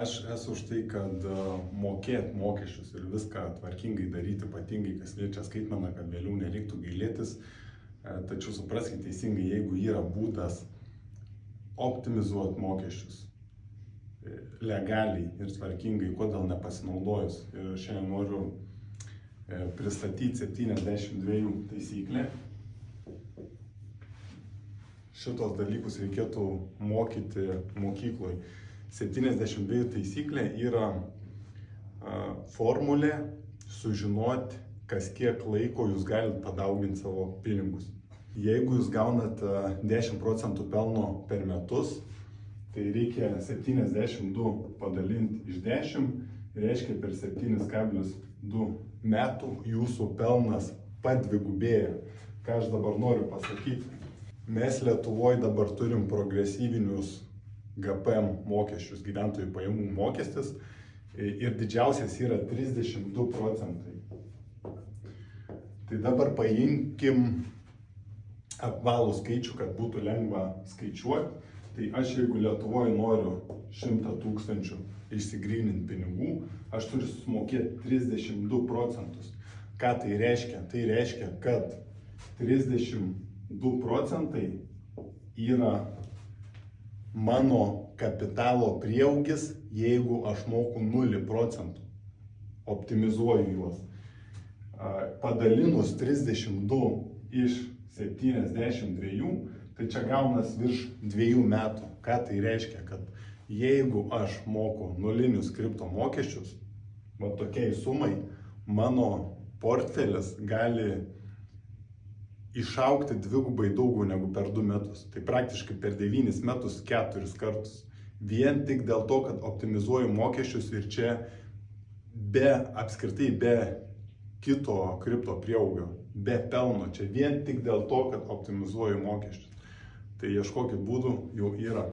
Aš esu už tai, kad mokėti mokesčius ir viską tvarkingai daryti, ypatingai kas liečia skaitmeną, kad vėliau nereiktų gailėtis. Tačiau supraskite teisingai, jeigu yra būdas optimizuoti mokesčius legaliai ir tvarkingai, kodėl nepasinaudojus. Ir šiandien noriu pristatyti 72 taisyklę. Šitos dalykus reikėtų mokyti mokykloje. 72 taisyklė yra formulė sužinoti, kas kiek laiko jūs galite padauginti savo pinigus. Jeigu jūs gaunate 10% pelno per metus, tai reikia 72 padalinti iš 10, reiškia per 7,2 metų jūsų pelnas padvigubėja. Ką aš dabar noriu pasakyti? Mes Lietuvoje dabar turim progresyvinius GPM mokesčius, gyventojų pajamų mokestis, ir didžiausias yra 32%. Tai dabar paimkim apvalų skaičių, kad būtų lengva skaičiuoti. Tai aš jeigu Lietuvoje noriu 100 000 išsigryninti pinigų, aš turiu sumokėti 32%. Ką tai reiškia? Tai reiškia, kad 32% yra mano kapitalo prieaugis, jeigu aš moku 0%, optimizuoju juos. Padalinus 32 iš 72, tai čia gaunas virš 2 metų. Ką tai reiškia? Kad jeigu aš moku nulinius kripto mokesčius, va tokiai sumai, mano portfelis gali išaugti dvigubai daugiau negu per 2 metus. Tai praktiškai per 9 metus 4 kartus. Vien tik dėl to, kad optimizuoju mokesčius ir čia apskritai be kito kripto prieaugio, be pelno. Čia vien tik dėl to, kad optimizuoju mokesčius. Tai ieškokit būdų, jau yra.